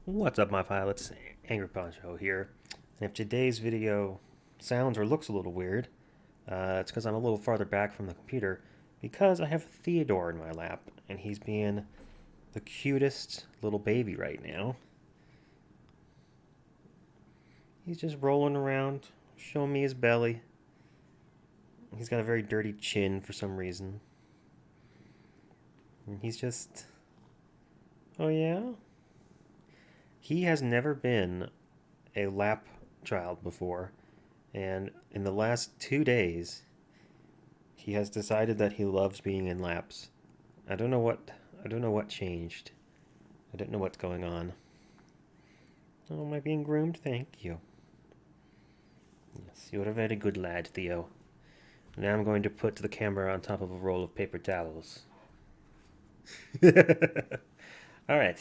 What's up, my pilots? Angry Poncho here. And if today's video sounds or looks a little weird, it's because I'm a little farther back from the computer because I have Theodore in my lap, and he's being the cutest little baby right now. He's just rolling around, showing me his belly. He's got a very dirty chin for some reason. And he's just. Oh, yeah? He has never been a lap child before, and in the last 2 days, he has decided that he loves being in laps. I don't know what I don't know what changed. I don't know what's going on. Oh, am I being groomed? Thank you. Yes, you're a very good lad, Theo. Now I'm going to put the camera on top of a roll of paper towels. All right.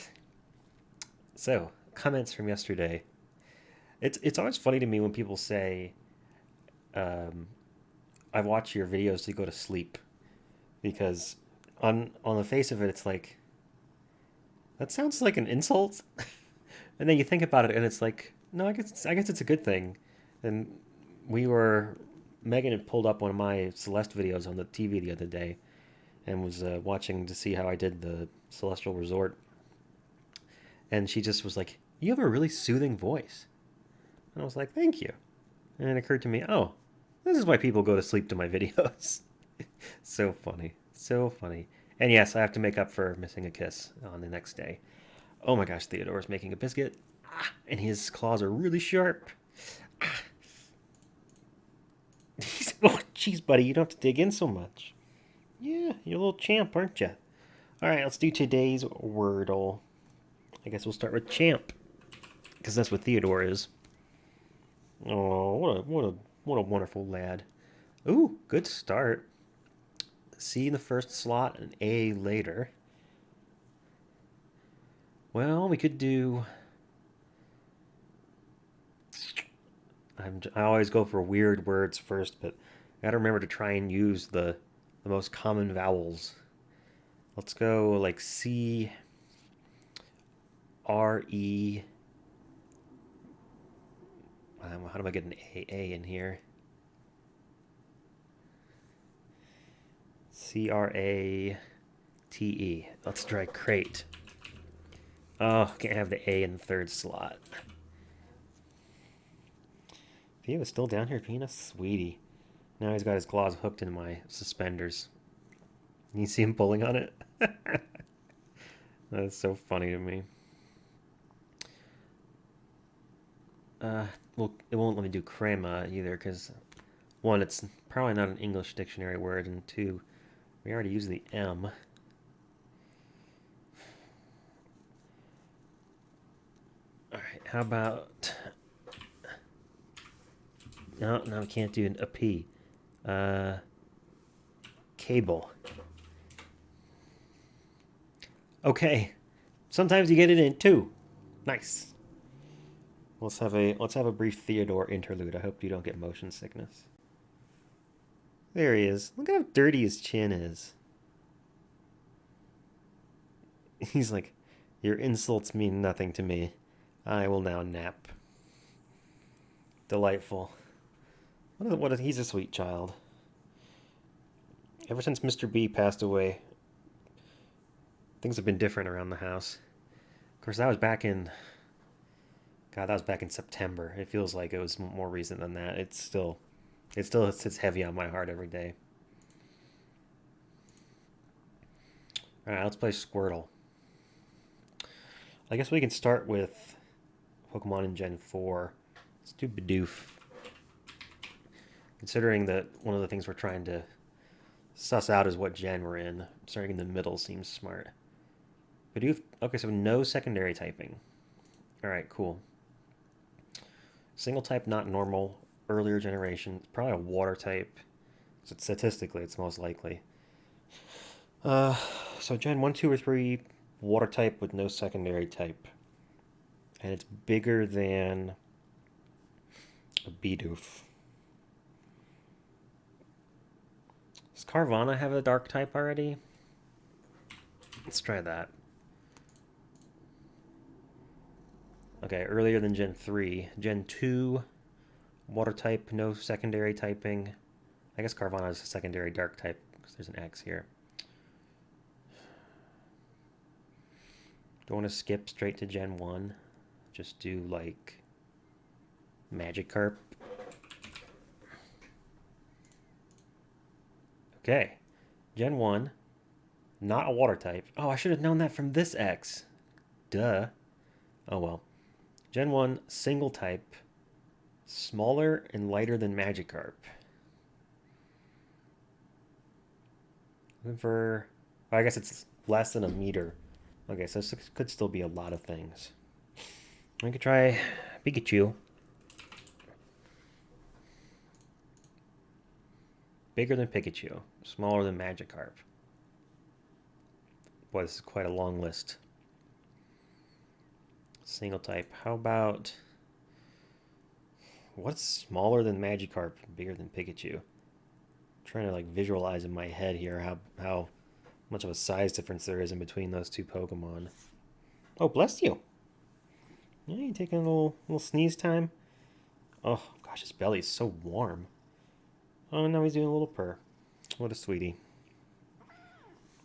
So, comments from yesterday. It's always funny to me when people say, um, "I watch your videos to go to sleep," because on the face of it, it's like that sounds like an insult, and then you think about it, and it's like, no, I guess it's a good thing. And we were Megan had pulled up one of my Celeste videos on the TV the other day, and was watching to see how I did the Celestial Resort, and she just was like, "You have a really soothing voice," and I was like, "Thank you." And it occurred to me, oh, this is why people go to sleep to my videos. So funny. So funny. And yes, I have to make up for missing a kiss on the next day. Oh my gosh, Theodore's making a biscuit. And his claws are really sharp. Oh, jeez, buddy, you don't have to dig in so much. Yeah, you're a little champ, aren't you? All right, let's do today's Wordle. I guess we'll start with champ, because that's what Theodore is. Oh, what a wonderful lad. Ooh, good start. C in the first slot and A later. Well, we could do. I always go for weird words first, but I gotta remember to try and use the most common vowels. Let's go like C, R, E. How do I get an A in here? C, R, A, T, E. Let's try crate. Oh, can't have the A in the third slot. He was still down here being a sweetie. Now he's got his claws hooked in my suspenders. You see him pulling on it? That's so funny to me. Well, it won't let me do crema either because one, it's probably not an English dictionary word, and two, we already use the M. All right, how about no, we can't do a P. Uh, Cable. Okay, sometimes you get it in too. Nice. Let's have a brief Theodore interlude. I hope you don't get motion sickness. There he is. Look how dirty his chin is. He's like, your insults mean nothing to me. I will now nap. Delightful. He's a sweet child. Ever since Mr. B passed away, things have been different around the house. Of course, that was back in. God, that was back in September. It feels like it was more recent than that. It still sits heavy on my heart every day. All right, let's play Squirtle. I guess we can start with Pokemon in Gen 4. Let's do Bidoof. Considering that one of the things we're trying to suss out is what gen we're in, starting in the middle seems smart. Bidoof, okay, so no secondary typing. All right, cool. Single type, not normal. Earlier generation, probably a water type. So statistically, it's most likely. Uh, so Gen 1, 2, or 3, water type with no secondary type. And it's bigger than a Bidoof. Does Carvana have a dark type already? Let's try that. Okay, earlier than Gen 3. Gen 2, water type, no secondary typing. I guess Carvana is a secondary dark type because there's an X here. Do I want to skip straight to Gen 1? Just do like Magikarp. Okay, Gen 1, not a water type. Oh, I should have known that from this X. Duh. Oh well. Gen 1, single type, smaller and lighter than Magikarp. Looking for. Oh, I guess it's less than a meter. Okay, so this could still be a lot of things. I could try Pikachu. Bigger than Pikachu, smaller than Magikarp. Boy, this is quite a long list. Single type. How about what's smaller than Magikarp, bigger than Pikachu? I'm trying to like visualize in my head here how much of a size difference there is in between those two Pokemon. Oh, bless you. Yeah, you taking a little sneeze time? Oh gosh, his belly is so warm. Oh, now he's doing a little purr. What a sweetie.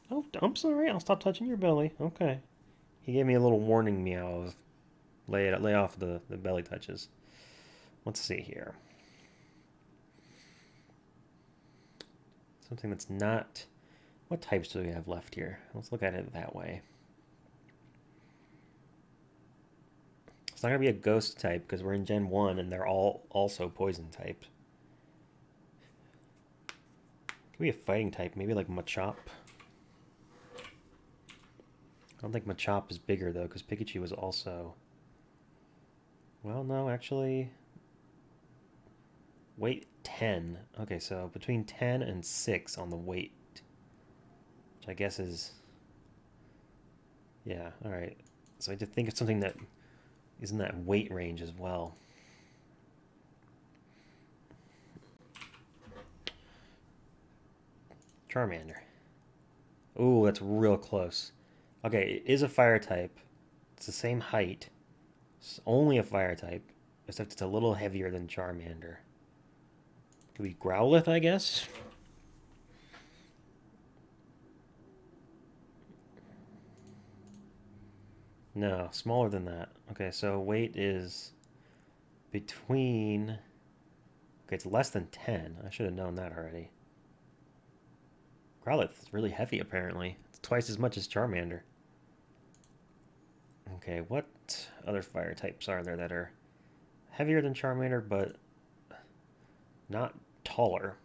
Oh, I'm sorry. I'll stop touching your belly. Okay. He gave me a little warning meow of lay off the belly touches. Let's see here. Something that's not... What types do we have left here? Let's look at it that way. It's not going to be a ghost type because we're in Gen 1 and they're all also poison type. Could be a fighting type, maybe like Machop. I don't think Machop is bigger though because Pikachu was also... Well, no, actually... Weight 10. Okay, so between 10 and 6 on the weight. Which I guess is... Yeah, alright. So I have to think of something that is in that weight range as well. Charmander. Ooh, that's real close. Okay, it is a fire type. It's the same height. It's only a fire type, except it's a little heavier than Charmander. Could be Growlithe, I guess? No, smaller than that. Okay, so weight is between... Okay, it's less than 10. I should have known that already. Growlithe is really heavy, apparently. It's twice as much as Charmander. Okay, what other fire types are there that are heavier than Charmander, but not taller?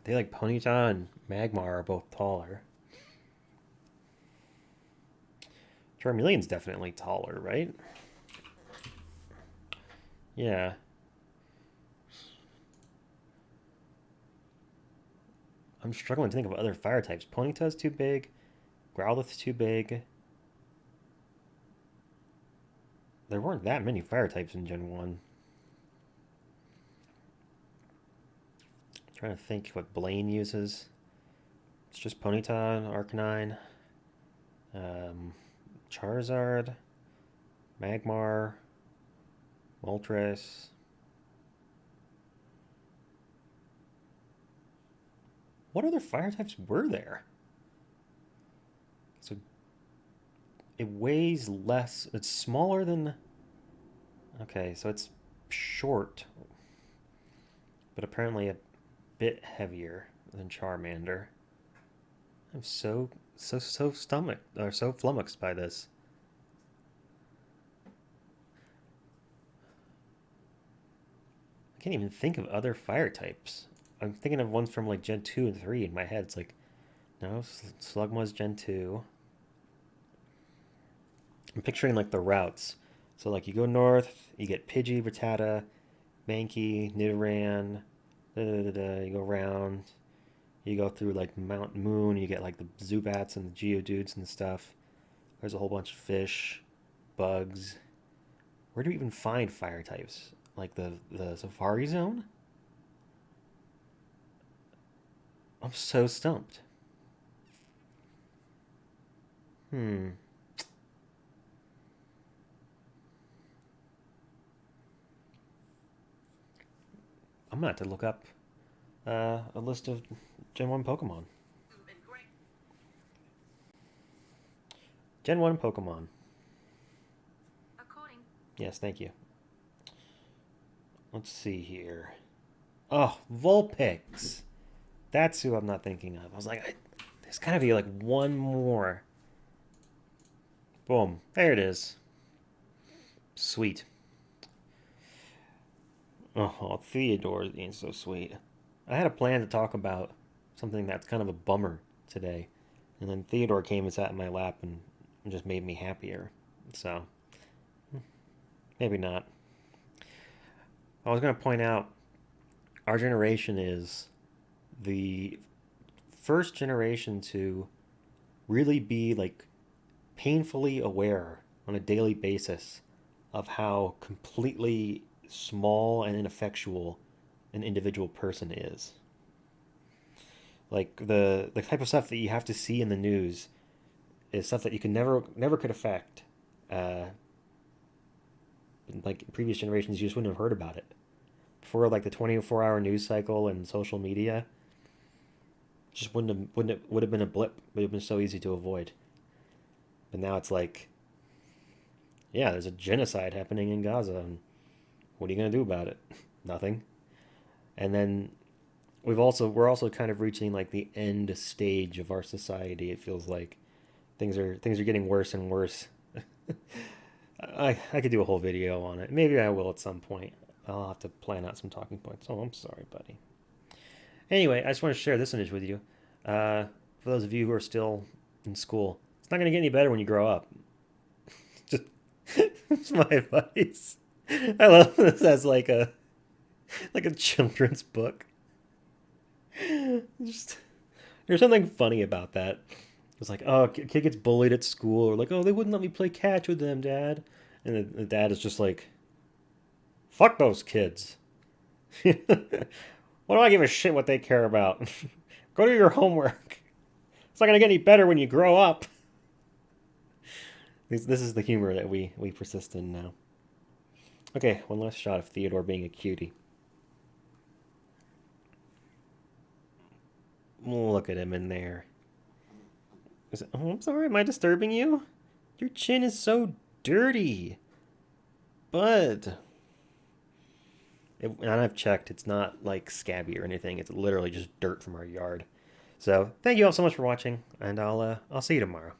I think like Ponyta and Magmar are both taller. Charmeleon's definitely taller, right? Yeah. I'm struggling to think of other fire types. Ponyta's too big. Growlithe's too big. There weren't that many fire types in Gen 1. I'm trying to think what Blaine uses. It's just Ponyta, Arcanine, Charizard, Magmar, Moltres. What other fire types were there? So it weighs less. It's smaller than... Okay, so it's short, but apparently a bit heavier than Charmander. I'm so flummoxed by this. I can't even think of other fire types. I'm thinking of ones from like Gen 2 and 3 in my head. It's like, no, Slugma's Gen 2. I'm picturing like the routes. So like you go north, you get Pidgey, Rattata, Mankey, Nidoran, you go around, you go through like Mount Moon, you get like the Zubats and the Geodudes and stuff. There's a whole bunch of fish, bugs. Where do we even find fire types? Like the Safari Zone? I'm so stumped. I'm gonna have to look up a list of Gen 1 Pokemon. Gen 1 Pokemon. Yes, thank you. Let's see here. Oh, Vulpix. That's who I'm not thinking of. I was like, there's gotta be like one more. Boom. There it is. Sweet. Oh, Theodore being so sweet. I had a plan to talk about something that's kind of a bummer today. And then Theodore came and sat in my lap and just made me happier. So, maybe not. I was going to point out our generation is the first generation to really be like painfully aware on a daily basis of how completely small and ineffectual an individual person is. Like the type of stuff that you have to see in the news is stuff that you can never could affect. Uh, like in previous generations, you just wouldn't have heard about it. Before like the 24-hour news cycle and social media, just would have been a blip. It would have been so easy to avoid. But now it's like, yeah, there's a genocide happening in Gaza, and what are you gonna do about it? Nothing. And then we're also kind of reaching like the end stage of our society. It feels like things are getting worse and worse. I could do a whole video on it. Maybe I will at some point. I'll have to plan out some talking points. Oh, I'm sorry, buddy. Anyway, I just want to share this image with you. For those of you who are still in school, it's not going to get any better when you grow up. Just it's my advice. I love this as like a children's book. Just there's something funny about that. It's like, oh, kid gets bullied at school, or like, oh, they wouldn't let me play catch with them, Dad. And the dad is just like, fuck those kids. What do I give a shit what they care about? Go do your homework. It's not gonna get any better when you grow up. This is the humor that we persist in now. Okay, one last shot of Theodore being a cutie. Look at him in there. Oh, I'm sorry, am I disturbing you? Your chin is so dirty. But and I've checked, it's not like scabby or anything. It's literally just dirt from our yard. So thank you all so much for watching, and I'll see you tomorrow.